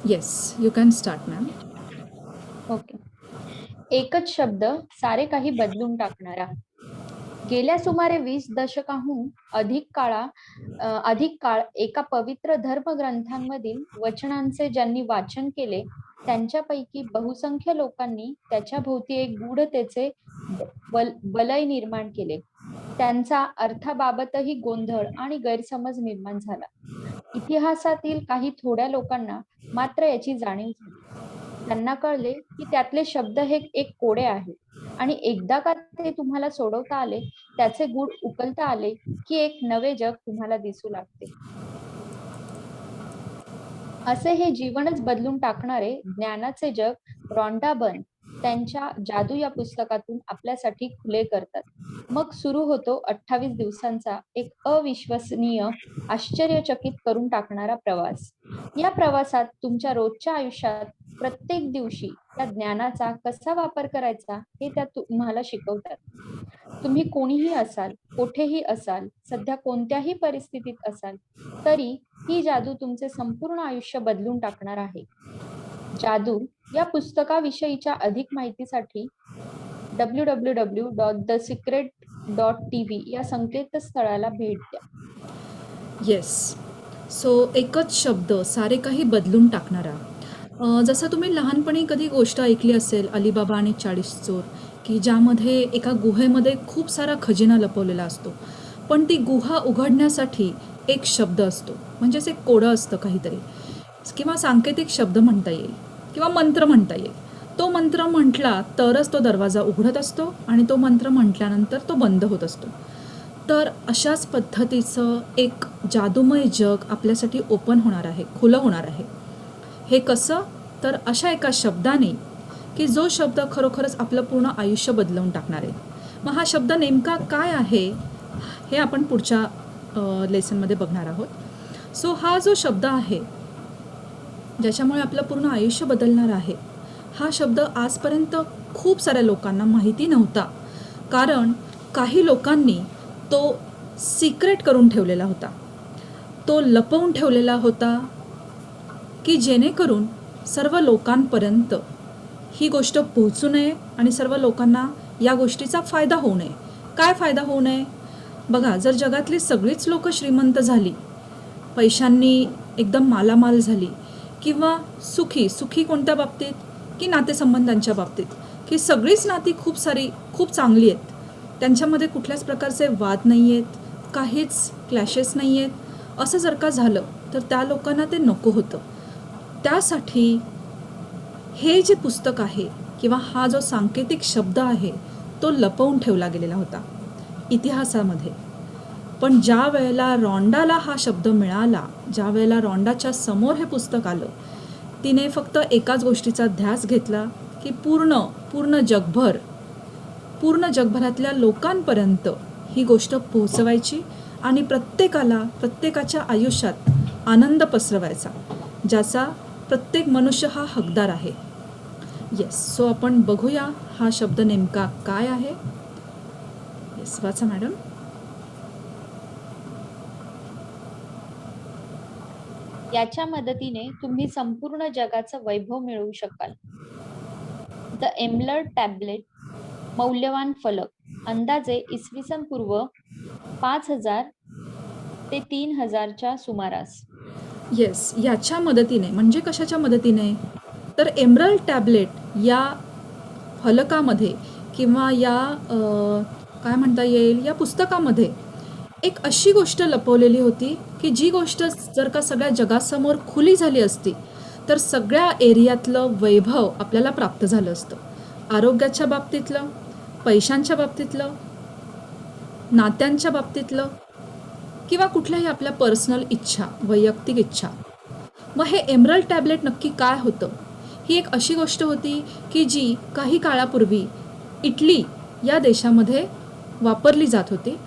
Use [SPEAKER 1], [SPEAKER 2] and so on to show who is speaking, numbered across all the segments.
[SPEAKER 1] Yes, you can start ma'am.
[SPEAKER 2] Okay. एकच शब्द सारे काही बदलून टाकणारा. गेल्या सुमारे 20 दशकाहून अधिक काळ एका पवित्र धर्मग्रंथांमधील वचनांचे ज्यांनी वाचन केले, त्यांच्यापैकी बहुसंख्य लोकांनी त्याच्या भोवती एक गूढतेचे वलय निर्माण केले. त्यांचा अर्थाबाबतही गोंधळ आणि गैरसमज निर्माण झाला. इतिहासातील काही थोड्या लोकांना मात्र याची जाणीव झाली. त्यांना कळले की त्यातले शब्द हे एक कोडे आहे आणि एकदा का ते तुम्हाला सोडवता आले, त्याचे गूढ उकलता आले की एक नवे जग तुम्हाला दिसू लागते. असे हे जीवनच बदलून टाकणारे ज्ञानाचे जग रॉन्डा बर्न त्यांच्या जादू या पुस्तकातून आपल्यासाठी खुले करतात. मग सुरू होतो 28 दिवसांचा एक अविश्वसनीय, आश्चर्यचकित करून टाकणारा प्रवास. या प्रवासात तुमच्या रोजच्या आयुष्यात प्रत्येक दिवशी त्या ज्ञानाचा कसा वापर करायचा हे त्या तुम्हाला शिकवतात. तुम्ही कोणीही असाल, कुठेही असाल, सध्या कोणत्याही परिस्थितीत असाल, तरी ही जादू तुमचे संपूर्ण आयुष्य बदलून टाकणार आहे. जादू या पुस्तकाविषयीच्या अधिक माहितीसाठी www.thesecret.tv या संकेतस्थळाला भेट द्या.
[SPEAKER 1] येस. सो एकच शब्द सारे काही बदलून टाकणारा. जसं तुम्ही लहानपणी कधी गोष्ट ऐकली असेल अलीबाबा आणि 40 चोर, की ज्यामध्ये एका गुहेमध्ये खूप सारा खजिना लपवलेला असतो, पण ती गुहा उघडण्यासाठी एक शब्द असतो, म्हणजेच एक कोडं असतं काहीतरी, किंवा सांकेतिक शब्द म्हणता येईल किंवा मंत्र म्हणता येईल. तो मंत्र म्हटला तरच तो दरवाजा उघडत असतो आणि तो मंत्र म्हटल्यानंतर तो बंद होत असतो. तर अशाच पद्धतीचं एक जादूमय जग आपल्यासाठी ओपन होणार आहे, खुलं होणार आहे. हे कसं? तर अशा एका शब्दाने, की जो शब्द खरोखरच आपलं पूर्ण आयुष्य बदलवून टाकणार आहे. मग हा शब्द नेमका काय आहे हे आपण पुढच्या लेसनमध्ये बघणार आहोत. सो हा जो शब्द आहे ज्याच्यामुळे आपलं पूर्ण आयुष्य बदलणार आहे, हा शब्द आजपर्यंत खूप साऱ्या लोकांना माहिती नव्हता, कारण काही लोकांनी तो सिक्रेट करून ठेवलेला होता, तो लपवून ठेवलेला होता, की जेणेकरून सर्व लोकांपर्यंत ही गोष्ट पोहोचू नये आणि सर्व लोकांना या गोष्टीचा फायदा होऊ नये. काय फायदा होऊ नये? बघा, जर जगातली सगळीच लोक श्रीमंत झाली, पैशांनी एकदम मालामाल झाली, किंवा सुखी कोणत्या बाबतीत? की नातेसंबंधांच्या बाबतीत, की सगळीच नाती खूप चांगली आहेत, त्यांच्यामध्ये कुठल्याच प्रकारचे वाद नाही आहेत, काहीच क्लॅशेस नाही आहेत, असं जर का झालं तर त्या लोकांना ते नको होतं. त्यासाठी हे जे पुस्तक आहे किंवा हा जो सांकेतिक शब्द आहे तो लपवून ठेवला गेलेला होता इतिहासामध्ये. पण ज्या वेळेला रॉन्डाला हा शब्द मिळाला, ज्या वेळेला रॉन्डाच्या समोर हे पुस्तक आलं, तिने फक्त एकाच गोष्टीचा ध्यास घेतला, की पूर्ण जगभरातल्या लोकांपर्यंत ही गोष्ट पोहोचवायची आणि प्रत्येकाच्या आयुष्यात आनंद पसरवायचा, ज्याचा प्रत्येक मनुष्य हा हकदार आहे. येस. सो आपण बघूया हा शब्द नेमका काय आहे. येस, वाचा मॅडम.
[SPEAKER 2] याच्या मदतीने तुम्ही संपूर्ण जगाचं वैभव मिळवू शकाल. द एम्बलर टॅबलेट, मौल्यवान फलक, अंदाजे इसवी पूर्व 5000 ते 3000च्या सुमारास.
[SPEAKER 1] येस, याच्या मदतीने म्हणजे कशाच्या मदतीने? तर एमरल्ड टॅबलेट या फलकामध्ये किंवा या काय म्हणता येईल, या पुस्तकामध्ये एक अशी गोष्ट लपवलेली होती, की जी गोष्ट जर का सगळ्या जगासमोर खुली झाली असती तर सगळ्या एरियातलं वैभव आपल्याला प्राप्त झालं असतं. आरोग्याच्या बाबतीतलं, पैशांच्या बाबतीतलं, नात्यांच्या बाबतीतलं, किंवा कुठल्याही आपल्या पर्सनल इच्छा, वैयक्तिक इच्छा. मग हे एमरल्ड टॅबलेट नक्की काय होतं? ही एक अशी गोष्ट होती की जी काही काळापूर्वी इटली या देशामध्ये वापरली जात होती,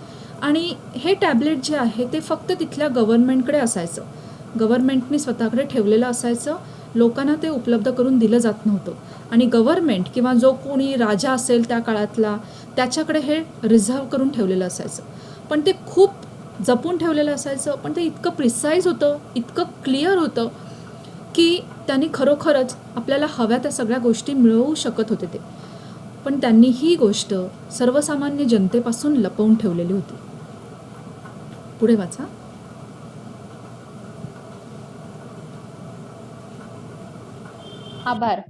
[SPEAKER 1] आणि हे टॅबलेट जे आहे ते फक्त तिथल्या गव्हर्नमेंटकडे असायचं, गव्हर्नमेंटने स्वतःकडे ठेवलेलं असायचं, लोकांना ते उपलब्ध करून दिलं जात नव्हतं. आणि गव्हर्नमेंट किंवा जो कोणी राजा असेल त्या काळातला, त्याच्याकडे हे रिझर्व करून ठेवलेलं असायचं. पण ते खूप जपून ठेवलेलं असायचं, पण ते इतकं प्रिसाईज होतं, इतकं क्लिअर होतं, की त्यांनी खरोखरच आपल्याला हव्या त्या सगळ्या गोष्टी मिळवू शकत होते ते. पण त्यांनी ही गोष्ट सर्वसामान्य जनतेपासून लपवून ठेवलेली होती. पुढे वाचा.
[SPEAKER 2] आभार.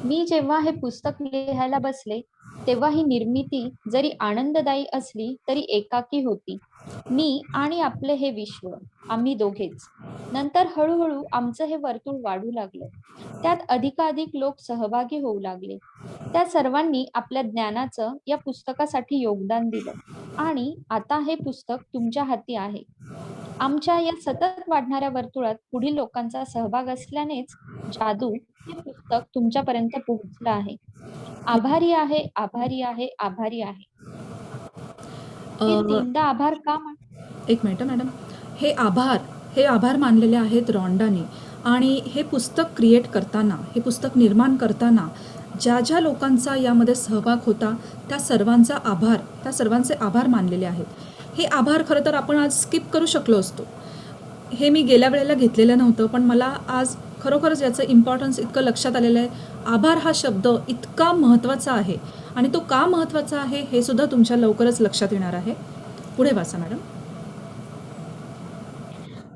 [SPEAKER 2] मी जेव्हा हे पुस्तक लिहायला बसले, तेव्हा ही निर्मिती जरी आनंददायी असली तरी एकाकी होती. मी आणि आपले हे विश्व, आम्ही दोघेच. नंतर हळूहळू आमचं हे वर्तुळ वाढू लागलं. त्यात अधिकाधिक लोक सहभागी होऊ लागले. त्या सर्वांनी आपल्या ज्ञानाचं या पुस्तकासाठी योगदान दिलं आणि आता हे पुस्तक तुमच्या हाती आहे. आमच्या या सतत वाढणाऱ्या वर्तुळात पुढील लोकांचा सहभाग असल्यानेच जादू हे पुस्तक तुमच्यापर्यंत पोहोचलं आहे. आभारी आहे, आभारी आहे, आभारी आहे. हे
[SPEAKER 1] अ,
[SPEAKER 2] तीनदा आभार का
[SPEAKER 1] एक मिनिट मॅडम. हे आभार मानलेले आहेत रॉन्डाने. आणि हे पुस्तक क्रिएट करताना, हे पुस्तक निर्माण करताना ज्या ज्या लोकांचा यामध्ये सहभाग होता त्या सर्वांचे आभार मानलेले आहेत. हे आभार खरं तर आपण आज स्किप करू शकलो असतो. हे मी गेल्या वेळेला घेतलेलं नव्हतं, पण मला आज खरोखरच याचं इम्पॉर्टन्स इतकं लक्षात आलेलं आहे. आभार हा शब्द इतका महत्त्वाचा आहे आणि तो का महत्त्वाचा आहे हे सुद्धा तुमच्या लवकरच लक्षात येणार आहे. पुढे वाचा मॅडम.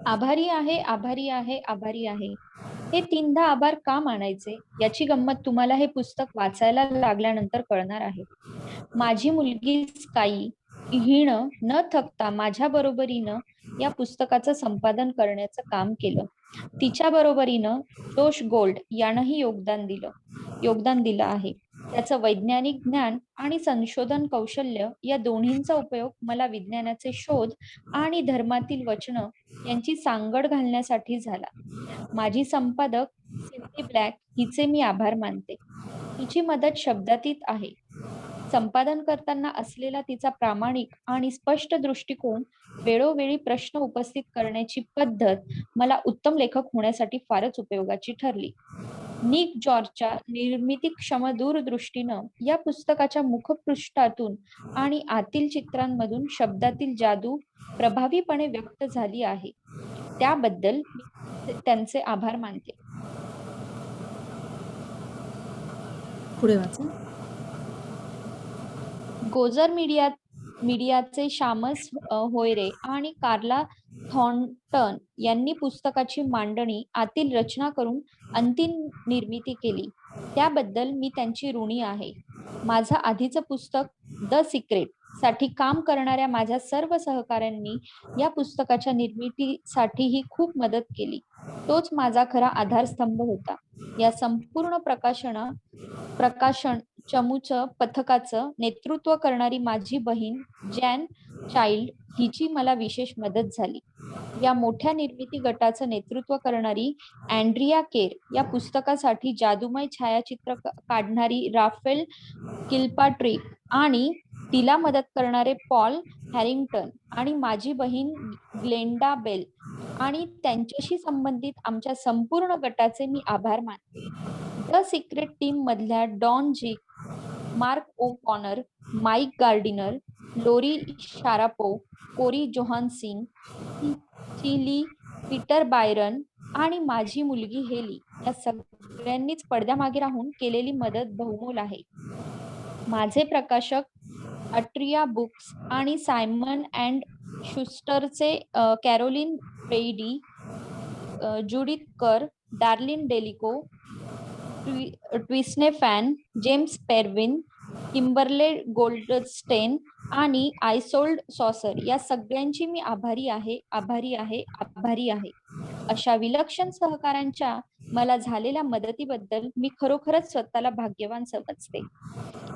[SPEAKER 2] आभारी आहे, आभारी आहे, आभारी आहे. हे तीनदा आभार का मानायचे याची गंमत तुम्हाला हे पुस्तक वाचायला लागल्यानंतर कळणार आहे. माझी मुलगी स्काई हिनं न थकता माझ्या बरोबरीनं या पुस्तकाचं संपादन करण्याचं काम केलं. तिच्या बरोबरीनं जोश गोल्ड यानंही योगदान दिलं आहे. त्याचं वैज्ञानिक ज्ञान आणि संशोधन कौशल्य या दोन्हींचा उपयोग मला विज्ञानाचे शोध आणि धर्मातील वचनं यांची सांगड घालण्यासाठी झाला. माझी संपादक सिंडी ब्लॅक हिचे मी आभार मानते. तिची मदत शब्दातीत आहे. संपादन करताना असलेला तिचा प्रामाणिक आणि स्पष्ट दृष्टिकोन, वेळोवेळी प्रश्न उपस्थित करण्याची पद्धत मला उत्तम लेखक होण्यासाठी फारच उपयोगाची ठरली. निक जॉर्जच्या निर्मितीक्षम दूरदृष्टीनं या पुस्तकाच्या मुखपृष्ठातून आणि आतील चित्रांमधून शब्दातील जादू प्रभावीपणे व्यक्त झाली आहे. त्याबद्दल मी त्यांचे आभार मानते.
[SPEAKER 1] पुढे वाचा.
[SPEAKER 2] गोजर मीडियाचे शामस होयरे आणि कार्ला थॉर्नटन यांनी पुस्तकाची मांडणी आतील रचना करून अंतिम निर्मिती केली. त्याबद्दल मी त्यांची ऋणी आहे. माझं आधीचं पुस्तक द सिक्रेट साठी काम करणाऱ्या माझ्या सर्व सहकाऱ्यांनी या पुस्तकाच्या निर्मितीसाठीही खूप मदत केली. तोच माझा खरा आधारस्तंभ होता. या संपूर्ण प्रकाशन चमूचं पथकाचं नेतृत्व करणारी माझी बहीण जॅन चाइल्ड हिची मला विशेष मदत झाली. या मोठ्या निर्मिती गटाचं नेतृत्व करणारी अँड्रिया केर, या पुस्तकासाठी जादूमय छायाचित्र काढणारी राफेल किल्पाट्रिक आणि तिला मदत करणारे पॉल हॅरिंग्टन आणि माझी बहीण ग्लेंडा बेल आणि त्यांच्याशी संबंधित आमच्या संपूर्ण गटाचे मी आभार मानते. द सिक्रेट टीम मधल्या डॉन जिक, मार्क ओ कॉनर, माईक गार्डिनर, लोरी शारापो, कोरी जोहानसिंग, चिली, पीटर बायरन आणि माझी मुलगी हेली या सगळ्यांनीच पडद्यामागे राहून केलेली मदत बहुमोल आहे. माझे प्रकाशक अट्रिया बुक्स आणि सायमन अँड शुस्टरचे Carolyn Brady, Judith Curr, Darlene Delillo, Twisne Fan, James Perwin, Kimberly Goldstein आणि आयसोल्ड सॉसर या सगळ्यांची मी आभारी आहे, आभारी आहे, आभारी आहे. अशा विलक्षण सहकाऱ्यांच्या मला झालेल्या मदतीबद्दल मी खरोखरच स्वतःला भाग्यवान समजते.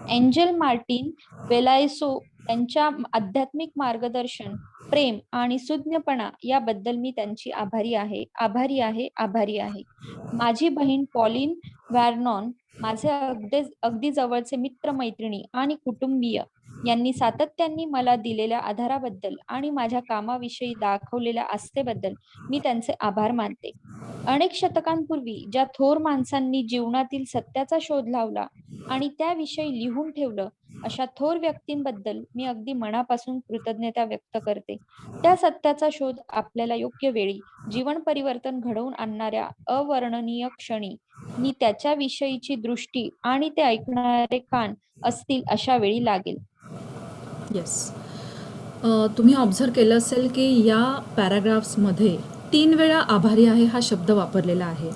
[SPEAKER 2] एंजल मार्टिन वेलायसो यांच्या आध्यात्मिक मार्गदर्शन, प्रेम आणि सुज्ञपणा याबद्दल मी त्यांची आभारी आहे, आभारी आहे, आभारी आहे. माझी बहीण पॉलिन व्हॅर्नॉन, माझे अगदी जवळचे मित्र मैत्रिणी आणि कुटुंबीय यांनी सातत्याने मला दिलेल्या आधाराबद्दल आणि माझ्या कामाविषयी दाखवलेल्या आस्थेबद्दल मी त्यांचे आभार मानते. अनेक शतकांपूर्वी ज्या थोर माणसांनी जीवनातील सत्याचा शोध लावला आणि त्याविषयी लिहून ठेवलं, अशा थोर व्यक्तींबद्दल मी अगदी मनापासून कृतज्ञता व्यक्त करते. त्या सत्याचा शोध आपल्याला योग्य वेळी जीवन परिवर्तन घडवून आणणाऱ्या अवर्णनीय क्षणी नी त्याच्याविषयीची दृष्टी आणि ते ऐकणारे कान असतील अशा वेळी लागेल.
[SPEAKER 1] येस. तुम्ही ऑब्झर्व केलं असेल की या पॅराग्राफ्समध्ये 3 वेळा आभारी आहे हा शब्द वापरलेला आहे.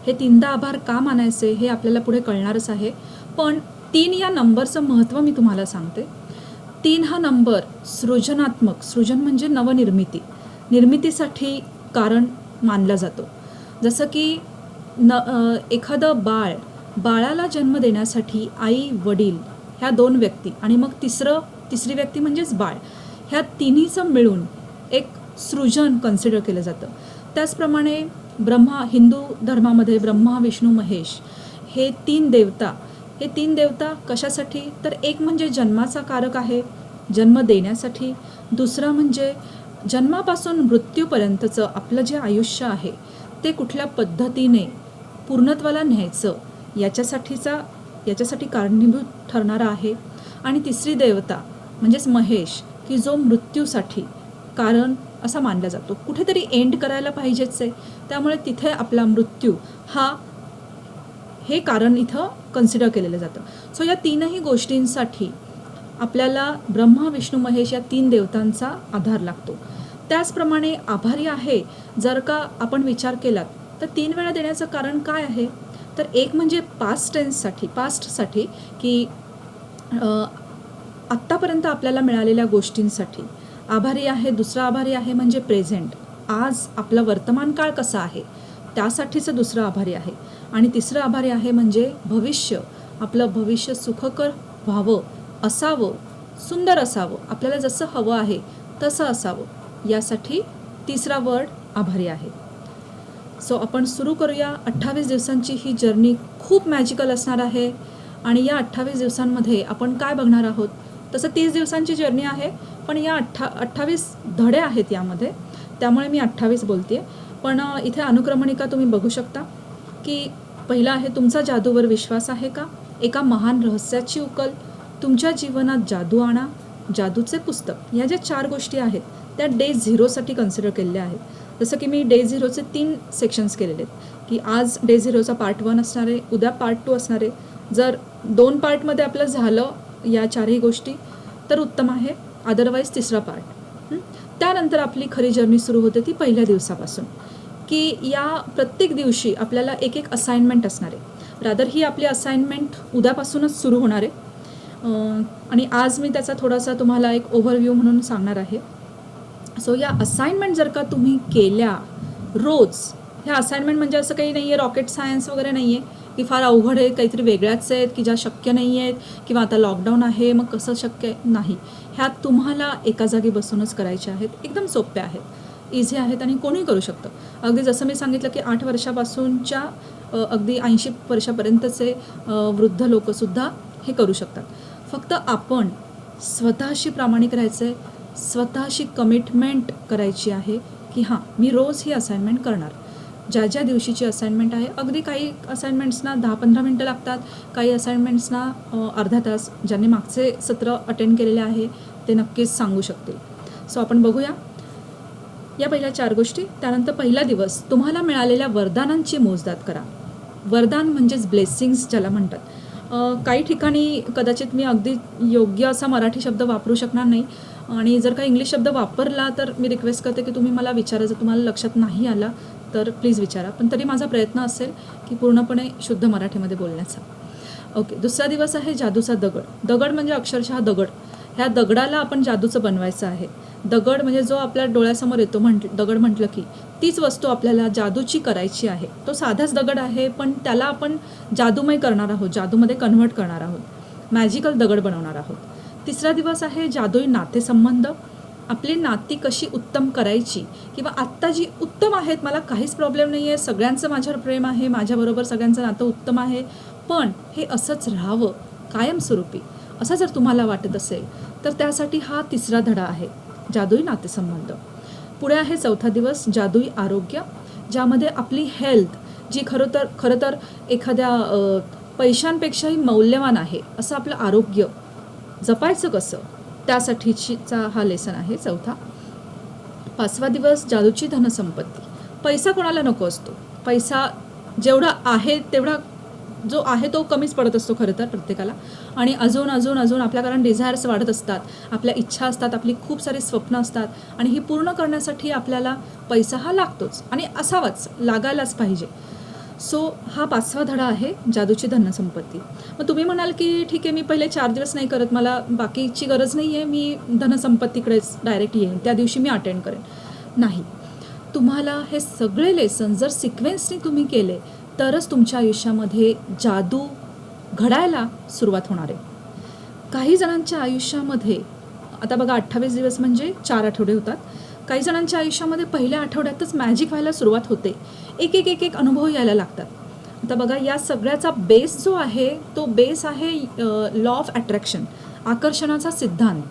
[SPEAKER 1] हे 3दा आभार का मानायचे हे आपल्याला पुढे कळणारच आहे. पण 3 या नंबरचं महत्त्व मी तुम्हाला सांगते. 3 हा नंबर सृजनात्मक, सृजन म्हणजे नवनिर्मिती, निर्मितीसाठी कारण मानला जातो. जसं की एखादं बाळाला जन्म देण्यासाठी आई, वडील ह्या 2 व्यक्ती आणि मग तिसरी व्यक्ती म्हणजेच बाळ, ह्या तिन्हीचं मिळून एक सृजन कन्सिडर केलं जातं. त्याचप्रमाणे हिंदू धर्मामध्ये ब्रह्मा, विष्णू, महेश हे 3 देवता कशासाठी, तर एक म्हणजे जन्माचा कारक आहे, जन्म देण्यासाठी. दुसरा म्हणजे जन्मापासून मृत्यूपर्यंतचं आपलं जे आयुष्य आहे ते कुठल्या पद्धतीने पूर्णत्वाला न्यायचं याच्यासाठी कारणीभूत ठरणारा आहे. आणि तिसरी देवता म्हणजेच महेश, की जो मृत्यूसाठी कारण असा मानला जातो. कुठेतरी एंड करायला पाहिजेच आहे, त्यामुळे तिथे आपला मृत्यू हे कारण इथं कन्सिडर केलेलं जातं. सो या 3ही गोष्टींसाठी आपल्याला ब्रह्मा, विष्णू, महेश या 3 देवतांचा आधार लागतो. त्याचप्रमाणे आभारी आहे जर का आपण विचार केलात तर 3 वेळा देण्याचं कारण काय आहे, तर एक म्हणजे पास्टसाठी की आत्तापर्यंत आपल्याला मिळालेल्या गोष्टींसाठी आभारी आहे. दुसरा आभारी आहे म्हणजे प्रेझेंट, आज आपलं वर्तमान काळ कसा आहे त्यासाठीचं दुसरं आभारी आहे. आणि तिसरं आभारी आहे म्हणजे भविष्य, आपलं भविष्य सुखकर व्हावं, असावं, सुंदर असावं, आपल्याला जसं हवं आहे तसं असावं, यासाठी तिसरा वर्ड आभारी आहे. सो आपण सुरू करूया. 28 दिवसांची ही जर्नी खूप मॅजिकल असणार आहे. आणि या 28 दिवसांमध्ये आपण काय बघणार आहोत, तसं 30 दिवसांची जर्नी आहे, पण या 28 धडे आहेत यामध्ये, त्यामुळे मी 28 बोलते. पण इथे अनुक्रमणिका तुम्ही बघू शकता की पहिला आहे, तुमचा जादूवर विश्वास आहे का, एका महान रहस्याची उकल, तुमच्या जीवनात जादू आणा, जादूचे पुस्तक. या ज्या 4 गोष्टी आहेत त्या डे 0साठी कन्सिडर केलेल्या आहेत. जसं की मी डे 0चे 3 सेक्शन्स केलेले आहेत की आज डे 0चा पार्ट 1 असणार आहे, उद्या पार्ट 2 असणार आहे. जर 2 पार्टमध्ये आपलं झालं या 4ही गोष्टी तर उत्तम आहे, अदरवाईज तिसरा पार्ट. त्यानंतर आपली खरी जर्नी सुरू होते ती पहिल्या दिवसापासून, की या प्रत्येक दिवशी आपल्याला एक असाइनमेंट असणार आहे. रादर ही आपली असाइनमेंट उद्यापासूनच सुरू होणार आहे. आणि आज मी त्याचा थोडासा तुम्हाला एक ओव्हरव्ह्यू म्हणून सांगणार आहे. सो या असाइनमेंट जर का तुम्ही केल्या रोज, ह्या असाइनमेंट म्हणजे असं काही नाही आहे, रॉकेट सायन्स वगैरे नाही आहे की फार अवघड आहे, काहीतरी वेगळ्याच आहेत की ज्या शक्य नाही आहेत, किंवा आता लॉकडाऊन आहे मग कसं शक्य आहे, नाही. ह्या तुम्हाला एका जागी बसूनच करायच्या आहेत, एकदम सोप्या आहेत, इझी आहेत आणि कोणीही करू शकतं. अगदी जसं मी सांगितलं की 8 वर्षापासूनच्या अगदी 80 वर्षापर्यंतचे वृद्ध लोकंसुद्धा हे करू शकतात. फक्त आपण स्वतःशी प्रामाणिक राहायचं आहे, स्वतःशी कमिटमेंट करायची आहे की हां, मी रोज ही असाइनमेंट करणार. ज्या दिवशीची असाइनमेंट आहे, अगदी काही असाइनमेंट्सना 10-15 मिनटं लागतात, काही असाइनमेंट्सना अर्धा तास. ज्यांनी मागचे सत्र अटेंड केलेले आहे ते नक्कीच सांगू शकतील. सो आपण बघूया या पहिल्या 4 गोष्टी. त्यानंतर पहिला दिवस, तुम्हाला मिळालेल्या वरदानांची मोजदाद करा. वरदान म्हणजेच ब्लेसिंग्स ज्याला म्हणतात. काही ठिकाणी कदाचित मी अगदी योग्य असा मराठी शब्द वापरू शकणार नाही, आणि जर का इंग्लिश शब्द वापरला तर मी रिक्वेस्ट करते की तुम्ही मला विचारा. जर तुम्हाला लक्षात नाही आला तर प्लीज विचारा, पण तरी माझा प्रयत्न असेल की पूर्णपणे शुद्ध मराठीमध्ये बोलण्याचा. ओके. दुसरा दिवस आहे जादूचा दगड. दगड म्हणजे अक्षरशः दगड. ह्या दगडाला आपण जादूचं बनवायचं आहे. दगड म्हणजे जो आपल्या डोळ्यासमोर येतो, दगड म्हटलं की तीच वस्तू आपल्याला जादूची करायची आहे. तो साधाच दगड आहे, पण त्याला आपण जादूमय करणार आहोत, जादूमध्ये कन्व्हर्ट करणार आहोत, मॅजिकल दगड बनवणार आहोत. तिसरा दिवस आहे जादुई नातेसंबंध. आपली नाती कशी उत्तम करायची, किंवा आत्ता जी उत्तम आहेत, मला काहीच प्रॉब्लेम नाही आहे, सगळ्यांचं माझ्यावर प्रेम आहे, माझ्याबरोबर सगळ्यांचं नातं उत्तम आहे, पण हे असंच राहावं कायमस्वरूपी, असं जर तुम्हाला वाटत असेल तर त्यासाठी हा तिसरा धडा आहे, जादुई नातेसंबंध. पुढे आहे चौथा दिवस, जादुई आरोग्य, ज्यामध्ये आपली हेल्थ, जी खरं तर एखाद्या पैशांपेक्षाही मौल्यवान आहे, असं आपलं आरोग्य जपायचं कसं, त्यासाठीचा हा लेसन आहे चौथा. पाचवा दिवस, जादूची धनसंपत्ती. पैसा कोणाला नको असतो. पैसा जेवढा आहे तेवढा जो आहे तो कमीच पडत असतो खरं तर प्रत्येकाला. आणि अजून अजून अजून आपल्या कारण डिझायर्स वाढत असतात, आपल्या इच्छा असतात, आपली खूप सारी स्वप्न असतात आणि ही पूर्ण करण्यासाठी आपल्याला पैसा हा लागतोच आणि असावाच, लागायलाच पाहिजे. सो हा पाचवा धडा आहे, जादूची धनसंपत्ती. मग तुम्ही म्हणाल की ठीक आहे, मी पहिले 4 दिवस नाही करत, मला बाकीची गरज नाही आहे, मी धनसंपत्तीकडेच डायरेक्ट येईन, त्या दिवशी मी अटेंड करेन. नाही, तुम्हाला हे सगळे लेसन जर सिक्वेन्सनी तुम्ही केले तरच तुमच्या आयुष्यामध्ये जादू घडायला सुरुवात होणार आहे. काही जणांच्या आयुष्यामध्ये आता बघा 28 दिवस म्हणजे 4 आठवडे होतात. काही जणांच्या आयुष्यामध्ये पहिल्या आठवड्यातच मॅजिक व्हायला सुरुवात होते. एक एक एक एक अनुभव यायला लागतात. आता बघा या सगळ्याचा बेस जो आहे तो बेस आहे लॉ ऑफ अट्रॅक्शन, आकर्षणाचा सिद्धांत.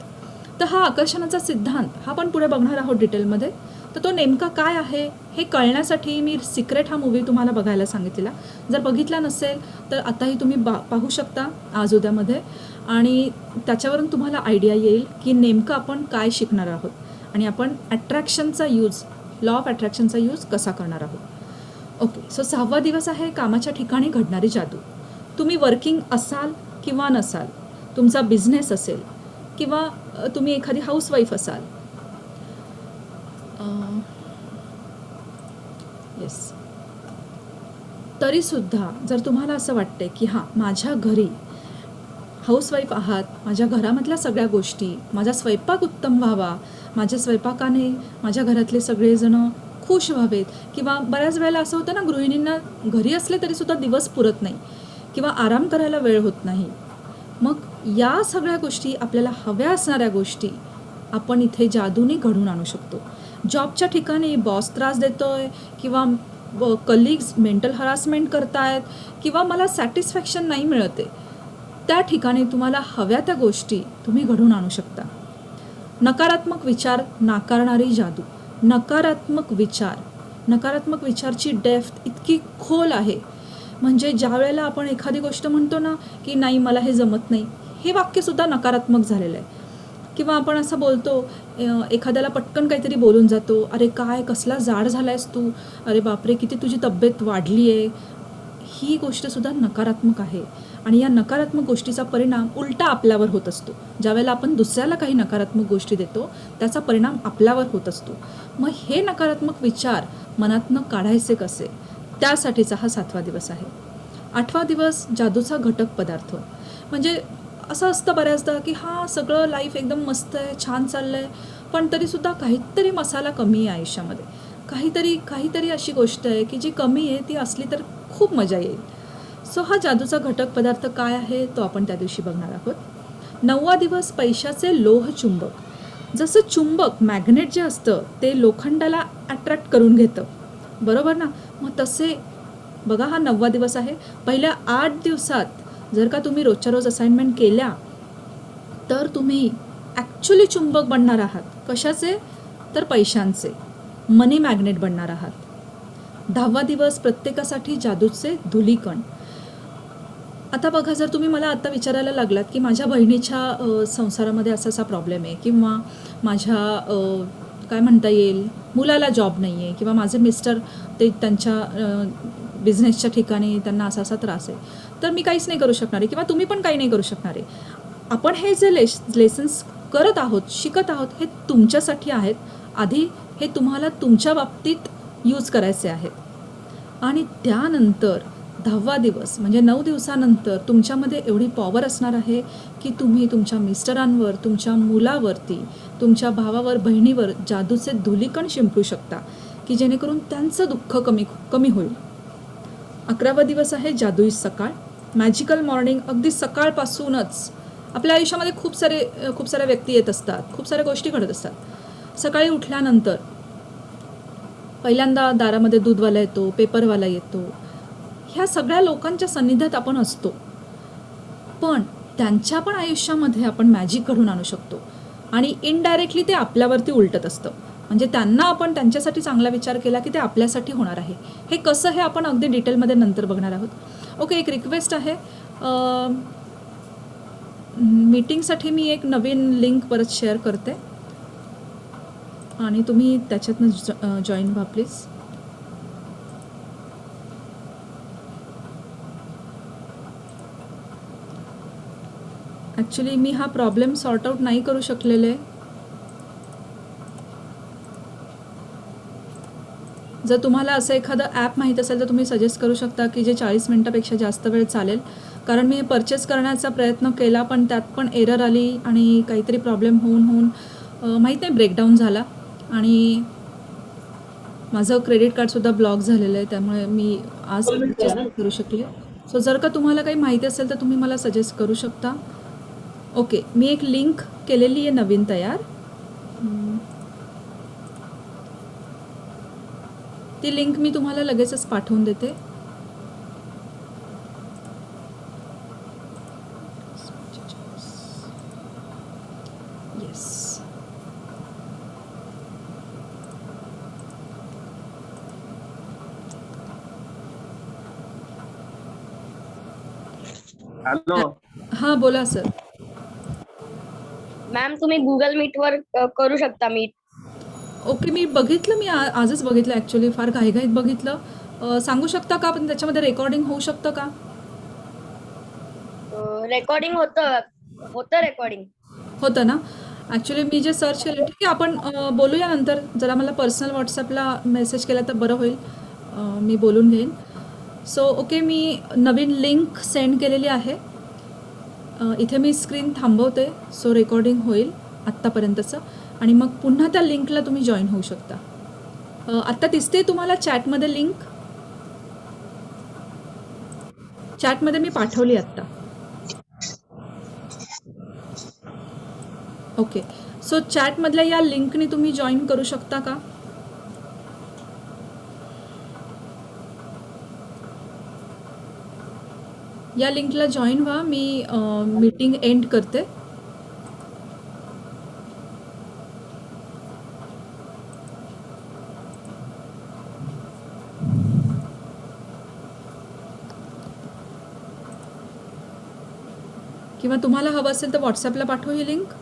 [SPEAKER 1] तर हा आकर्षणाचा सिद्धांत हा पण पुढे बघणार आहोत डिटेलमध्ये. तर तो नेमका काय आहे हे कळण्यासाठी मी सिक्रेट हा मूवी तुम्हाला बघायला सांगितलेला. जर बघितला नसेल तर आताही तुम्ही पाहू शकता आज उद्यामध्ये, आणि त्याच्यावरून तुम्हाला आयडिया येईल की नेमकं आपण काय शिकणार आहोत आणि आपण अट्रॅक्शनचा यूज, लॉ ऑफ अट्रॅक्शनचा यूज कसा करणार आहोत. ओके, सो 6वा दिवस आहे कामाच्या ठिकाणी घडणारी जादू. तुम्ही वर्किंग असाल किंवा नसाल, तुमचा बिझनेस असेल किंवा तुम्ही एखादी हाऊसवाईफ असाल, येस, तरीसुद्धा जर तुम्हाला असं वाटतंय की हां, माझ्या घरी हाऊसवाईफ आहात, माझ्या घरामधल्या सगळ्या गोष्टी, माझा स्वयंपाक उत्तम व्हावा, माझ्या स्वयंपाकाने माझ्या घरातले सगळेजणं खुश व्हावेत, किंवा बऱ्याच वेळेला असं होतं ना, गृहिणींना घरी असले तरीसुद्धा दिवस पुरत नाही किंवा आराम करायला वेळ होत नाही. मग या सगळ्या गोष्टी, आपल्याला हव्या असणाऱ्या गोष्टी आपण इथे जादूने घडवून आणू शकतो. जॉबच्या ठिकाणी बॉस त्रास देतोय किंवा कलिग्स मेंटल हरासमेंट करतायत किंवा मला सॅटिस्फॅक्शन नाही मिळत आहे, त्या ठिकाणी तुम्हाला हव्या त्या गोष्टी तुम्ही घडवून आणू शकता. नकारात्मक विचार नाकारणारी जादू. नकारात्मक विचारची डेप्थ इतकी खोल आहे, म्हणजे ज्या वेळेला आपण एखादी गोष्ट म्हणतो ना की नाही मला हे जमत नाही, हे वाक्यसुद्धा नकारात्मक झालेलं आहे. किंवा आपण असं बोलतो, एखाद्याला पटकन काहीतरी बोलून जातो, अरे काय कसला जाड झाला आहेस तू, अरे बापरे किती तुझी तब्येत वाढली आहे. ही गोष्टसुद्धा नकारात्मक आहे आणि या नकारात्मक गोष्टीचा परिणाम उलटा आपल्यावर होत असतो. ज्यावेळेला आपण दुसऱ्याला काही नकारात्मक गोष्टी देतो त्याचा परिणाम आपल्यावर होत असतो. मग हे नकारात्मक विचार मनातनं काढायचे कसे, त्यासाठीचा हा 7वा दिवस आहे. 8वा दिवस, जादूचा घटक पदार्थ. म्हणजे असं असतं बऱ्याचदा की हां, सगळं लाईफ एकदम मस्त आहे, छान चाललं आहे, पण तरीसुद्धा काहीतरी मसाला कमी आहे आयुष्यामध्ये. काहीतरी अशी गोष्ट आहे की जी कमी आहे, ती असली तर खूप मजा येईल. सो हा जादूचा घटक पदार्थ काय आहे तो आपण त्या दिवशी बघणार आहोत. 9वा दिवस, पैशाचे लोह चुंबक. जसं चुंबक मॅग्नेट जे असतं ते लोखंडाला अट्रॅक्ट करून घेतं, बरोबर ना. मग तसे बघा हा 9वा दिवस आहे. पहिल्या 8 दिवसात जर का तुम्ही रोजच्या रोज असाइनमेंट केल्या तर तुम्ही ॲक्च्युली चुंबक बनणार आहात. कशाचे? तर पैशांचे, मनी मॅग्नेट बनणार आहात. 10वा दिवस, प्रत्येकासाठी जादूचे धुलीकण. आता बघा, जर तुम्ही मला आता विचारायला लागलात की माझ्या बहिणीच्या संसारामध्ये असा असा प्रॉब्लेम आहे, किंवा माझ्या काय म्हणता येईल मुलाला जॉब नाही आहे, किंवा माझे मिस्टर ते त्यांच्या बिझनेसच्या ठिकाणी त्यांना असा असा त्रास आहे, तर मी काहीच नाही करू शकणार आहे किंवा तुम्ही पण काही नाही करू शकणार आहे. आपण हे जे लेसन्स करत आहोत, शिकत आहोत, हे तुमच्यासाठी आहेत. आधी हे तुम्हाला तुमच्या बाबतीत यूज करायचे आहेत. आणि त्यानंतर 10वा दिवस म्हणजे 9 दिवसानंतर तुमच्यामध्ये एवढी पॉवर असणार आहे की तुम्ही तुमच्या मिस्टरांवर, तुमच्या मुलावरती, तुमच्या भावावर, बहिणीवर जादूचे धुलीकण शिंपडू शकता की जेणेकरून त्यांचं दुःख कमी होईल. 11वा दिवस आहे जादुई सकाळ, मॅजिकल मॉर्निंग. अगदी सकाळपासूनच आपल्या आयुष्यामध्ये खूप साऱ्या व्यक्ती येत असतात, खूप साऱ्या गोष्टी घडत असतात. सकाळी उठल्यानंतर पहिल्यांदा दारामध्ये दूधवाला येतो, पेपरवाला येतो, ह्या सगळ्या लोकांच्या सान्निध्यात आपण असतो. पण त्यांच्या पण आयुष्यामध्ये आपण मॅजिक घडवून आणू शकतो आणि इनडायरेक्टली ते आपल्यावरती उलटत असतं. म्हणजे त्यांना आपण त्यांच्यासाठी चांगला विचार केला की ते आपल्यासाठी होणार आहे. हे कसं हे आपण अगदी डिटेलमध्ये नंतर बघणार आहोत. ओके, एक रिक्वेस्ट आहे. मीटिंगसाठी मी एक नवीन लिंक परत शेअर करते आणि तुम्ही त्याच्यातनं जॉईन व्हा प्लीज. ॲक्च्युली मी हा प्रॉब्लेम सॉर्ट आऊट नाही करू शकलेले. जर तुम्हाला असं एखादं ॲप माहीत असेल तर तुम्ही सजेस्ट करू शकता की जे 40 मिनटापेक्षा जास्त वेळ चालेल. कारण मी परचेस करण्याचा प्रयत्न केला पण त्यात पण एरर आली आणि काहीतरी प्रॉब्लेम होऊन माहीत नाही ब्रेकडाऊन झाला आणि माझं क्रेडिट कार्डसुद्धा ब्लॉक झालेलं आहे. त्यामुळे मी आज परचेस नाही करू शकले. सो जर का तुम्हाला काही माहिती असेल तर तुम्ही मला सजेस्ट करू शकता. ओके, मी एक लिंक केलेली आहे नवीन तयार. ती लिंक मी तुम्हाला लगेचच पाठवून देते. येस.
[SPEAKER 3] हॅलो
[SPEAKER 1] हां, बोला सर.
[SPEAKER 4] मॅम तुम्ही गुगल मीट वर करू शकता मीट.
[SPEAKER 1] ओके, मी बघितलं. मी आजच बघितलं ॲक्च्युली. फार घाईघाईत बघितलं. सांगू शकता का पण त्याच्यामध्ये रेकॉर्डिंग होऊ शकतं का?
[SPEAKER 4] रेकॉर्डिंग होतं रेकॉर्डिंग.
[SPEAKER 1] होतं ना? ॲक्च्युली मी जे सर्च केलं, ठीक आहे आपण बोलूया नंतर. जरा मला पर्सनल व्हॉट्सॲपला मेसेज केला तर बरं होईल. मी बोलून घेईन. सो ओके, मी नवीन लिंक सेंड केलेली आहे. इथे मी स्क्रीन थांबवते. सो रेकॉर्डिंग होईल आत्तापर्यंतचं आणि मग पुन्हा त्या लिंकला तुम्ही जॉईन होऊ शकता. आत्ता दिसते तुम्हाला चॅटमध्ये लिंक? चॅटमध्ये मी पाठवली आत्ता. ओके, सो चॅटमधल्या या लिंकने तुम्ही जॉईन करू शकता का? या लिंकला जॉईन व्हा. मी मीटिंग एंड करते. किंवा तुम्हाला हवं असेल तर व्हॉट्सॲपला पाठवू ही लिंक.